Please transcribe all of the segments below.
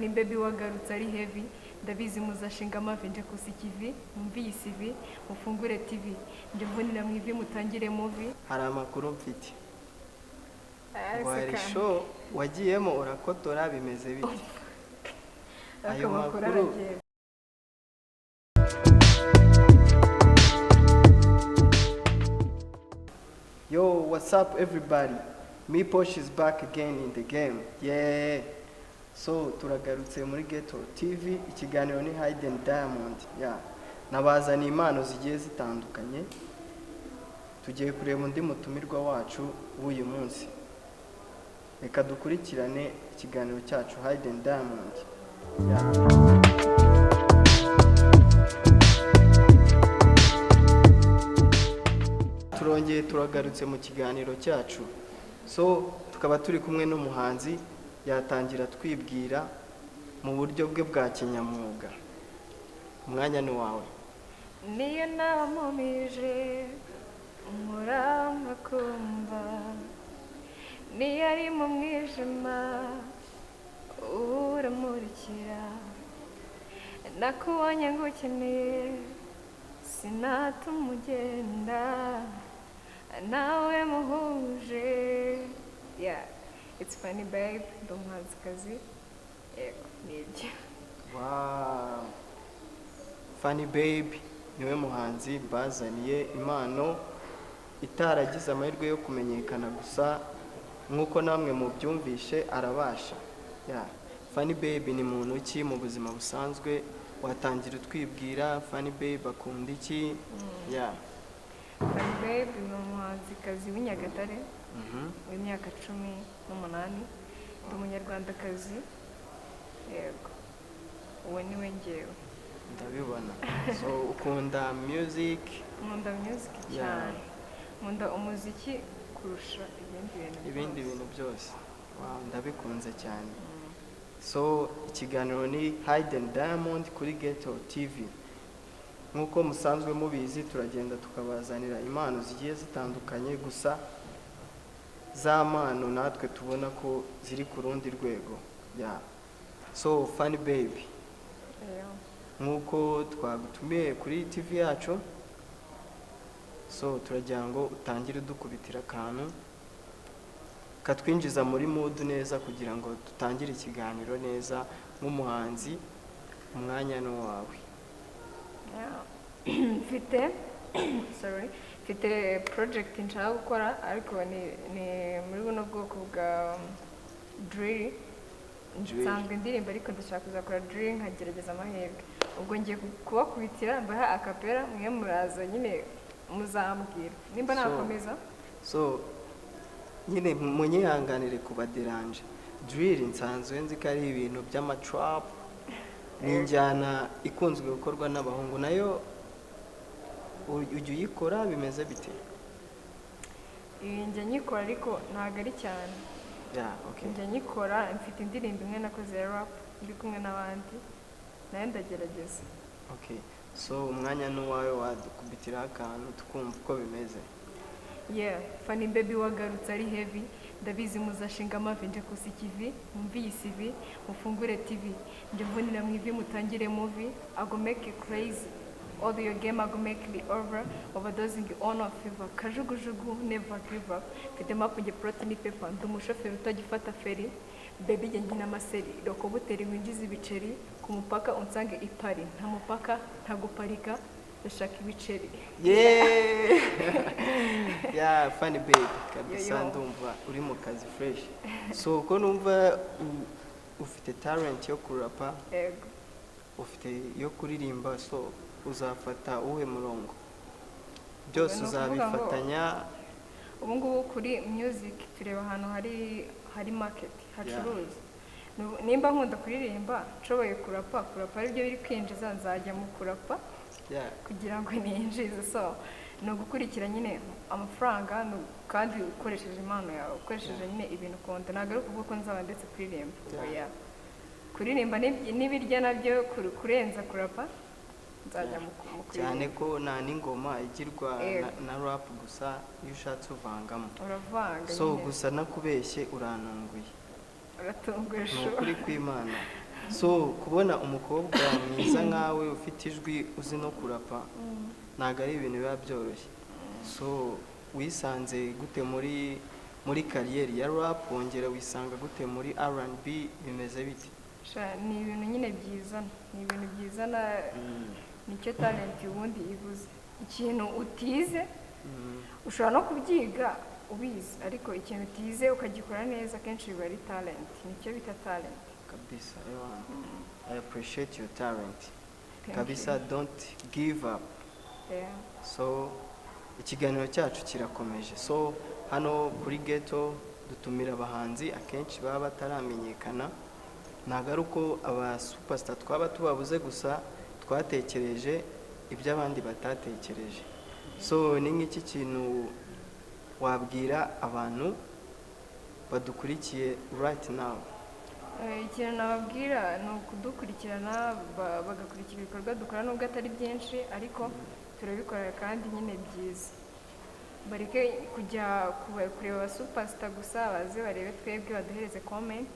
Fanny Beby wagarutse ari heavy ndabizi muzashinga amavenje kusi kivi mumvi isivi mufungure TV nje mbonera mwivi mutangire movie. Hari amakuru mfite. Wari show wagiyemo urakotora bimeze bite? Ayo makuru Yo, what's up everybody? Miposh is back again in the game. Yeah. So turagarutse muri Ghetto TV, ikiganiro ni Hidden Diamond. Yeah. Nabazana impano zigiye zitandukanye. Tugiye kureba undi mutumirwa wacu w'uyu munsi. Reka dukurikirane ikiganiro cyacu Hidden Diamond. Yeah. Turongeye turagarutse mu kiganiro cyacu. So tukaba turi kumwe n'umuhanzi yatangira twibwira mu buryo bwe bwa kinyamwuga. Umwanya ni wawe. Niyo namumije umuranga kumva niyo ari mu mwijima uramurikira nakubonye ngukeneye sinatuma ugenda nawe muhuje. Yeah, it's Fanny Beby, umuhanzikazi. Yego, nibyo. Wow. Fanny Beby niwe muhanzi bazaniye impano itaragize amahirwe yo kumenyekana gusa nkuko namwe mu byumvishe arabasha. Yeah. Fanny Beby ni muntu ki mu buzima busanzwe? Watangira twibwira Fanny Beby akunda iki? Yeah. Fanny Beby ni umuhanzikazi w'Inyagatare w'imyaka 18 ndi umunyarwandakazi. Yego, uwo ni we njyewe. Ndabibona. So ukunda music? Nkunda music cyane. Nkunda umuziki kurusha ibindi bintu byose. Wow, ndabikunze cyane. So ikiganiro ni Hidden Diamond kuri Ghetto TV. Nkuko musanzwe mubizi turagenda tukabazanira impano zigiye zitandukanye gusa za mpano natwe tubona ko ziri ku rundi rwego. Yeah. So Fanny Beby. Nkuko twagutumiye kuri TV yacu. So turagira ngo utangire dukubitira akantu katwinjiza muri mood neza kugira ngo tutangire ikiganiro neza nk'umuhanzi. Umwanya no wawe. Mfite project nshaka gukora ariko ni muri buno bwoko bwa drill. Nsanzwe ndirimba ariko ndashaka kuzakora drill nkagerageza amahirwe. Ubwo ngiye kubakubitira mbaha akapera mwe muraza nyine muzambwira nimba nakomeza. So nyine munyihanganire kubaderanje. Drill nsanzwe nzi ko ari ibintu by'amatrap n'injyana ikunzwe gukorwa n'abahungu, nayo ujye uyikora bimeze bite? Njye nyikora ariko ntago ari cyane. Yeah, okay. Njye nyikora mfite indirimbo imwe nakoze ya rap ndi kumwe n'abandi nayo ndagerageza. Okay. So umwanya n'uwawe wadukubitira akantu tukumva uko bimeze. Yeah, Fanny Beby wagarutse ari heavy ndabizi muzashinga amavenje kusi kivi mumvi isivi mufungure TV nje mbonera mwivi mutangire movie. I go make it crazy. All your game I go make it over. Overdosing on of fever. Kajugujugu never give up. Fite mapunge protein paper ndumushoferi utagifata feri. Beby nge ngina maseri rokobuteri winjiza ibiceri ku mupaka unsange i Paris nta mupaka nta guparika ndashaka ibiceri. Yeah. Yeah, Fanny Beby kabisa ndumva uri mu kazi fresh. So uko numva ufite talent yo kurapa. Yego. Ufite yo kuririmba, so uzafata uwe murongo byose uzabifatanya. Ubu ngubu kuri music tureba ahantu hari market hacuruza. Nimba nkunda kuririmba nshoboye kurapa ari byo biri kwinjiza nzajya mu kurapa kugira ngo ninjize. So no gukurikira nyine amafaranga kandi ukoresheje impano yawe ukoresheje nyine ibintu ukunda. Ntabwo ari ukuvuga ko nzaba ndetse kuririmba. Kuririmba n'ibirya nabyo kurenza kurapa nzajya mu cyane ko nta n'ingoma igirwa na rap gusa iyo ushatse uvangamo uravanga. So gusa nakubeshye urantunguye. Uratunguye ukuri kw'Imana. So kubona umukobwa mwiza nkawe ufite ijwi uzi no kurapa ntabwo ari ibintu biba byoroshye. So wisanze gute muri kariyeri ya rap, wongera wisanga gute muri R&B, bimeze bite? Ni ibintu nyine byizana, ni ibintu byizana, nicyo talent ubundi ivuze. Ikintu utize ushobora no kubyiga ubizi, ariko ikintu utize ukagikora neza kenshi biba ari talent, nicyo bita talent kabisa. I appreciate your talent kabisa. Don't give up. So ikiganiro cyacu kirakomeje. So hano kuri ghetto dutumira abahanzi akenshi baba bataramenyekana, ntabwo ari uko aba superstar twaba tubabuze gusa, twatekereje ibyo abandi batatekereje. So ni nk'iki kintu wabwira abantu badukurikiye right now? Ikintu nababwira ni ukudukurikirana, bagakurikira ibikorwa dukora nubwo atari byinshi, ariko turabikora kandi nyine byiza. Bareke kujya kureba aba superstar gusa, baze barebe twebwe, baduhereze comment.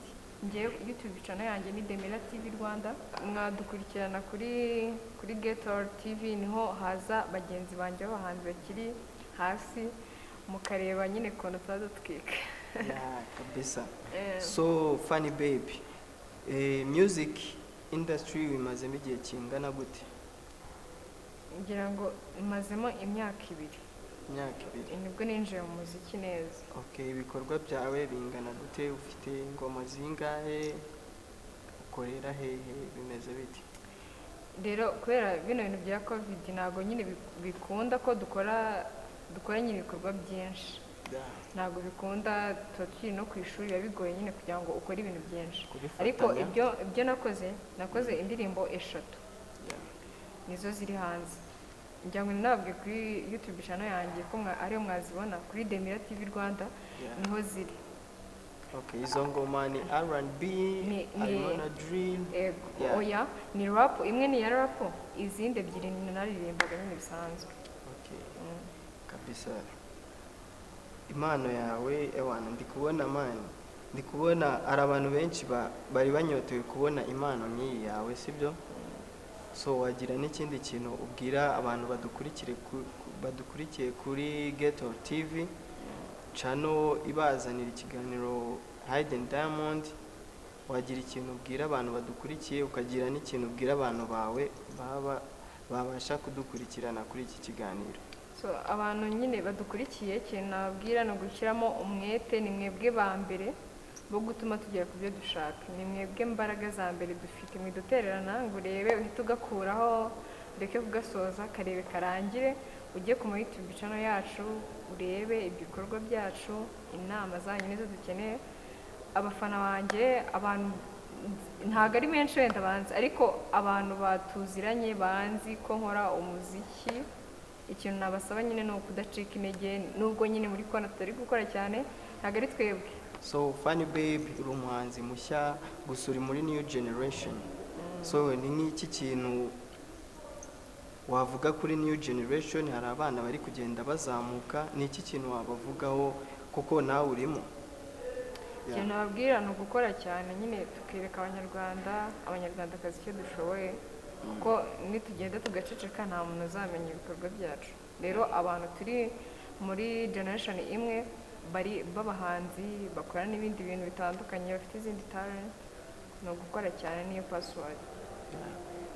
Ngewe YouTube channel yanjye ni Demira TV Rwanda, mwadukurikirana kuri Ghetto TV, niho haza bagenzi banjye b'abahanzi bakiri hasi, mukareba nyine kono twadutwika. Kabisa. So Fanny Beby, music industry wimazemo igihe kingana gute? Ngira ngo imazemo imyaka 2. Imyaka 2? Nibwo ninjiye mu muziki neza. Okay, ibikorwa byawe bingana gute? Ufite ingoma zingahe? Ukorera hehe? Bimeze bite? Rero kubera bino bintu bya covid ntago nyine bikunda ko dukora nyine ibikorwa byinshi. Ntago bikunda, tukiri no ku ishuri biba bigoye nyine kugira ngo ukore ibintu byinshi. Ariko ibyo nakoze indirimbo 3 nizo ziri hanze. Ngira ngo nabwe kuri YouTube channel yanjye ko ariyo mwazibona kuri Demira TV Rwanda, niho ziri. Okay, izo ngoma ni R&B, harimo na drill? Oya, ni rap, imwe ni ya rap, izindi 2 ni naririmbaga nyine bisanzwe. Okay, kabisa. Impano yawe ewana, ndi kubona ari abantu benshi bari banyotewe kubona impano nk'iyi yawe, sibyo? So wagira n'ikindi kintu ubwira abantu badukurikiye kuri Ghetto TV channel ibazanira ikiganiro Hidden Diamond, wagira ikintu ubwira abantu badukurikiye, ukagira n'ikintu ubwira abantu bawe babasha kudukurikirana kuri iki kiganiro? So abantu nyine badukurikiye, ikintu nababwira no gushyiramo umwete, ni mwebwe ba mbere bo gutuma tugera ku byo dushaka. Ni mwebwe mbaraga za mbere dufite, mwidutererana ngo urebe uhite ugakuraho, ureke kugasoza karebe karangire, ujye ku YouTube channel yacu urebe ibikorwa byacu, inama zanyu nizo dukeneye. Abafana banjye, abantu ntago ari benshi wenda banzi, ariko abantu batuziranye banzi ko nkora umuziki, ikintu nabasaba nyine no kudacika intege, nubwo nyine muri kona tutari gukora cyane, ntago ari twebwe. So Fanny Beby uri umuhanzi mushya gusa uri muri new generation. So ni nk'iki kintu wavuga kuri new generation? Hari abana bari kugenda bazamuka, ni iki kintu wabavugaho kuko nawe urimo? Ikintu nababwira ni ugukora cyane, nyine tukireka abanyarwandakazi icyo dushoboye, kuko nitugenda tugaceceka nta muntu uzamenya ibikorwa byacu. Rero abantu turi muri generation imwe bari b'abahanzi bakora n'ibindi bintu bitandukanye, bafite izindi talent, no gukora cyane niyo password.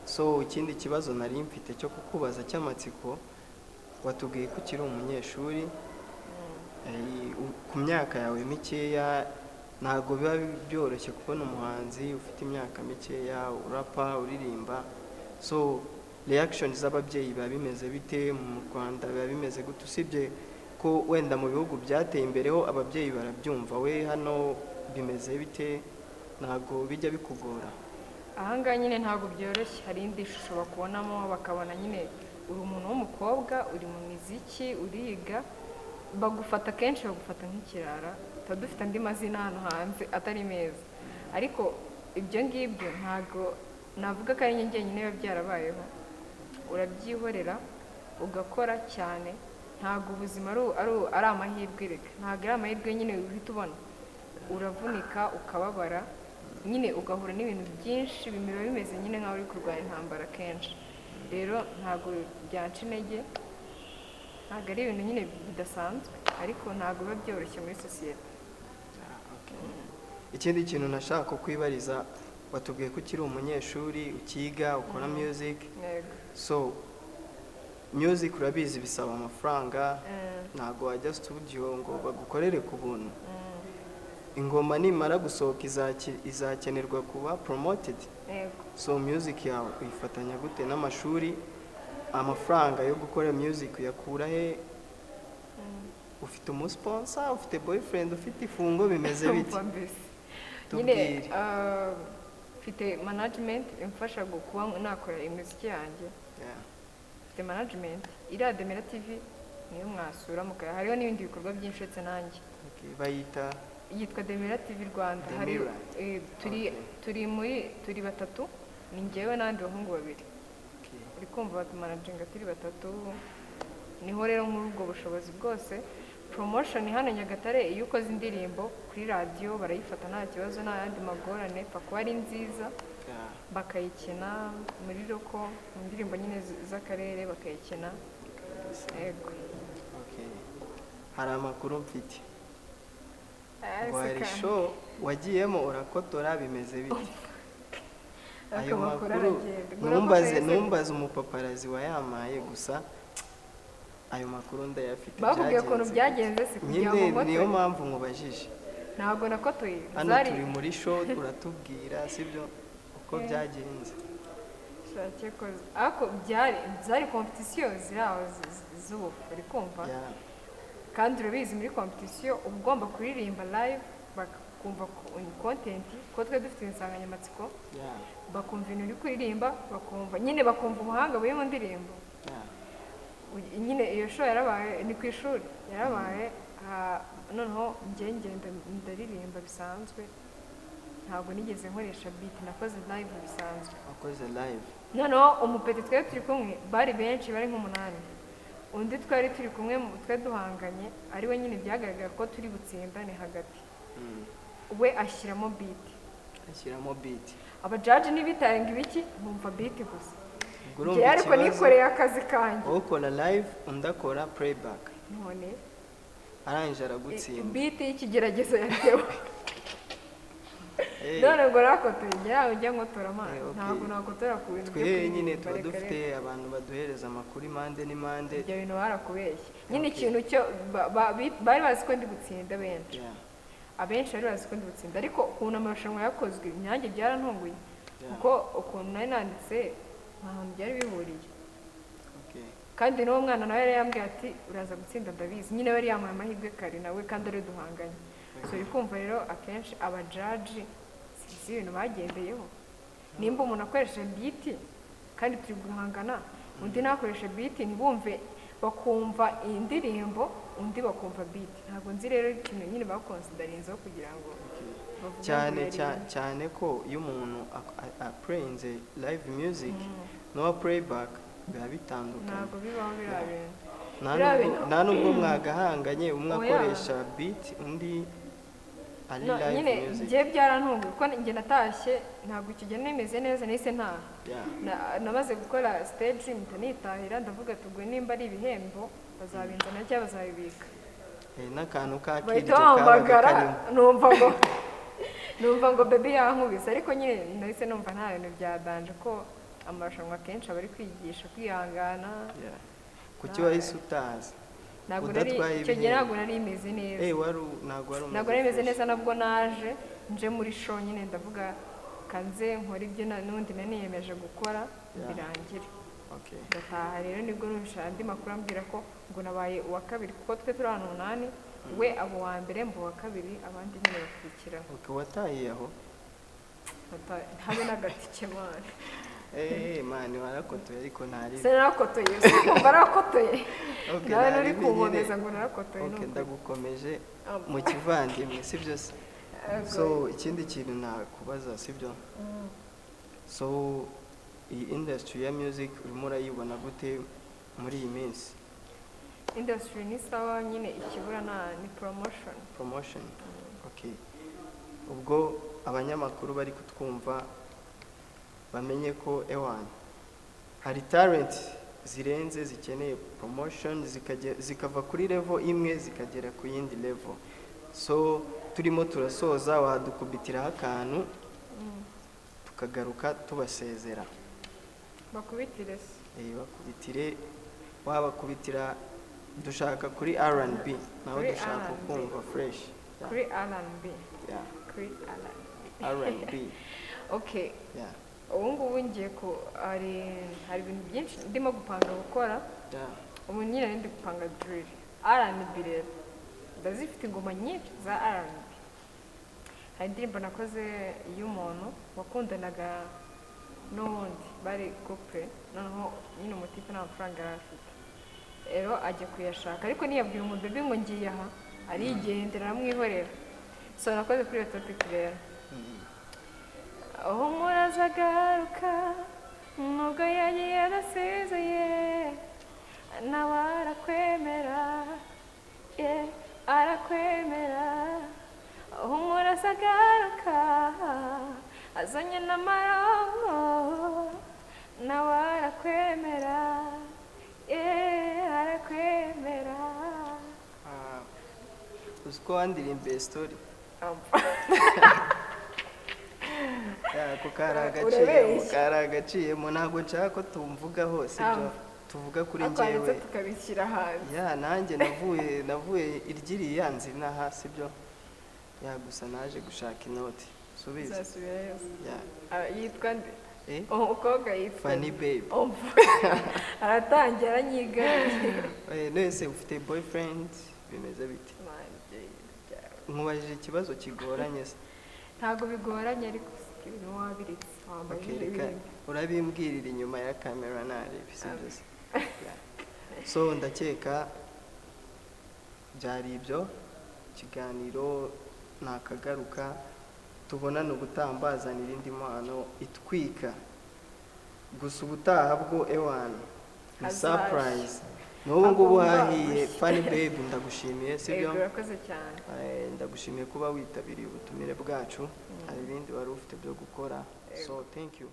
So ikindi kibazo nari mfite cyo kukubaza cy'amatsiko, watubwiye ko ukiri umunyeshuri, ku myaka yawe mikeya ntabwo biba byoroshye kubona umuhanzi ufite imyaka mikeya urapa uririmba. So reaction z'ababyeyi biba bimeze bite mu Rwanda? Biba bimeze gute? Usibye ko wenda mu bihugu byateye imbere ho ababyeyi barabyumva, we hano bimeze bite? Ntabwo bijya bikugora? Ahangaha nyine ntabwo byoroshye, hari indi shusho bakubonamo, bakabona nyine uri umuntu w'umukobwa, uri mu muziki, uriga, bagufata kenshi bagufata nk'ikirara. Tuba dufite andi mazina hano hanze atari meza, ariko ibyo ngibyo ntabwo navuga ko ari njye nyine biba byarabayeho. Urabyihorera ugakora cyane, ntabwo ubuzima ari amahirwe, reka ntabwo ari amahirwe nyine uhita ubona, uravunika ukababara, nyine ugahura n'ibintu byinshi biba bimeze nyine nk'aho uri kurwanya intambara kenshi. Rero ntabwo byanca intege, ntabwo ari ibintu nyine bidasanzwe, ariko ntabwo biba byoroshye muri sosiyete. Ikindi kintu nashaka kukwibariza, watubwiye ko ukiri umunyeshuri ukiga ukora music. So music urabizi bisaba amafaranga, ntabwo wajya studio ngo bagukorere ku buntu. Ingoma nimara gusohoka izakenerwa kuba promoted. So music yawe uyifatanya gute n'amashuri? Amafaranga yo gukora music uyakura he? Ufite umusponsor, ufite boyfriend, ufite ifungo, bimeze bite? Nyine mfite management imfasha kuba nakora imiziki yanjye. Mfite management iriya Demera TV niyo mwasura mukaya, hariho n'ibindi bikorwa byinshi uretse nanjye. Bayita yitwa Demera TV Rwanda. Hari turi batatu, ni njyewe n'abandi bahungu babiri. Uri kumva batumanaginga turi batatu, niho rero muri ubwo bushobozi bwose. Promotion hano Nyagatare, iyo ukoze indirimbo kuri radio barayifata nta kibazo, nta yandi magorane, pfa kuba ari nziza bakayikina muri roko, mu ndirimbo nyine z'akarere bakayikina. Yego. Hari amakuru mfite. Wari show wagiyemo urakotora, bimeze bite? Ayo makuru numbaze umupaparazi wayamaye gusa ayo makuru ndayafite. Bakubwiye ukuntu byagenze si kugira ngo ngote. Niyo mpamvu nkubajije. Ntabwo nakotoye. Hano turi muri show uratubwira sibyo uko byagenze. Shake koze. Ako byari competition ziraho zubu uri kumva? Kandi urabizi muri competition ugomba kuririmba live bakumva content ko twe dufite insanganyamatsiko. Bakumva ibintu uri kuririmba, bakumva ubuhanga buri mu ndirimbo. Nyine iyo show yarabaye ni ku ishuri yarabaye, noneho ngenda ndaririmba bisanzwe, ntabwo nigeze nkoresha beat, nakoze live bisanzwe. Wakoze live? Noneho umupeti twe turi kumwe bari benshi, bari nk'umunani. Undi twari turi kumwe twe duhanganye, ari we nyine byagaragara ko turi butsindane hagati. We ashyiramo beat. Abajaji nibitarenga ibiki bumva beat gusa. Ariko nikoreye akazi kanjye. Ukora live undakora playback. None arangije aragutsinda. Beat y'ikigeragezo yatewe. None ngo rakotoye yawe ujya ngotora amana. Ntabwo nakotora ku bintu byo twe nyine tuba dufite abantu baduhereza amakuru impande n'impande. Ibyo bintu barakubeshye. Nyine ikintu cyo bari bazi ko ndi gutsinda benshi. Abenshi bari bazi ko ndi gutsinda, ariko ukuntu amarushanwa yakozwe imyange byarantunguye. Kuko ukuntu nari nanditse ntahantu byari bihuriye. Kandi n'uwo mwana nawe yari yambwiye ati uraza gutsinda ndabizi. Nyine bari yamuhaye amahirwe kare nawe kandi ari duhanganye. So uri kumva rero akenshi abajaji si ibintu bagendeyeho. Nimba umuntu akoresha beat kandi turi guhangana, undi nakoresha beat ntibumve, bakumva indirimbo undi bakumva beat. Ntabwo nzi rero ikintu nyine bakonsidarinzeho kugira ngo cyane ko iyo umuntu aplayinze live music no playback biba bitandukanye. Ntabwo bibaho birabintu. Nta nubwo mwagahanganye umwe akoresha beat undi ari live nyine music. Ngiye byarantunguye kuko njye natashye ntabwo icyo gihe nemeze neza, nahise ntaha. Namaze gukora stage nitahira ndavuga tugwe nimba ari ibihembo bazabinzana cyangwa bazabibika. N'akantu kakiryo kabagara numva ngo Beby yankubise, ariko nyine nahise numva nta bintu byadanje ko amarushanwa kenshi abari kwigisha kwihangana. Kuki wahise utazi? Icyo gihe ntabwo nari imeze neza. Ntabwo nari imeze neza, nabwo naje nje muri show nyine ndavuga kanze nkora ibyo n'undi naniyemeje gukora birangire. Ndataha rero nibwo numvise andi makuru ambwira ko ngo nabaye uwa kabiri, kuko twe turi ahantu 8, we abo wa mbere mbo wa kabiri abandi nyine bakurikira. Watahiye aho? Habe n'agatike mwana. Mani warakotoye ariko ntari. Sinarakotoye, sikumva narakotoye. Nawe nuri kunkomeza ngo narakotoye. Ndagukomeje mu kivandimwe sibyo se? So ikindi kintu nakubaza sibyo? So iyi industry ya music urimo urayibona gute muri iyi minsi? Industry ni sawa, nyine ikibura ni promotion. Ubwo abanyamakuru bari kutwumva bamenye ko ewan hari talent zirenze zikeneye promotion zikava kuri level imwe zikagera ku yindi level. So turimo turasoza wadukubitiraho akantu tukagaruka tubasezera. Bakubitire se. Bakubitire, wabakubitira dushaka kuri R&B naho dushaka kumva fresh. Kuri R&B. Yeah. Kuri R&B. Okay. Yeah. Ubu ngubu ngiye ko hari ibintu byinshi ndimo gupanga gukora. Yeah. Ubu nyine ndi gupanga drill. R&B rero. Ndazifite ingoma nyinshi za R&B. Hari indirimbo nakoze y'umuntu wakundanaga n'undi bari couple, noneho nyine umutipe nta mafaranga yari afite. Rero ajya kuyashaka ariko ntiyabwira umubebe ngo ngiye aha, arigendera aramwihorera. So nakoze kuri iyo topic rero. Aho murazagaruka nubwo yagiye yarasezeye nawe arakwemera, arakwemera. Aho murazagaruka azanye n'amarongo nawe arakwemera, arakwemera. Uziko wandirimbiye story karagaciyemo ntabwo nshaka ko tumvuga hose ibyo tuvuga kuri njyewe tukabishyira hanze. Nanjye navuye iryiriya nzina hasi byo gusa naje gushaka inoti subiza yitwa nde? Umukobwa yitwa Fanny Beby. Aratangira anyiga. Nese ufite boyfriend bimeze bite? Nkubajije ikibazo kigoranye se? Ntago bigoranye ariko ibintu wabiritse wambaye ibintu. Urabimbwirira inyuma ya kamera narebe sibyo se? So ndakeka byari ibyo ikiganiro nakagaruka tubonana ubutambazanira indi mpano itwika gusa ubutaha bwo ewan ni surprise. N'ubu ngubu hahiye Fanny Beby ndagushimiye sibyo? Urakoze cyane. Ndagushimiye kuba witabiriye ubutumire bwacu. Hari ibindi wari ufite byo gukora, so thank you.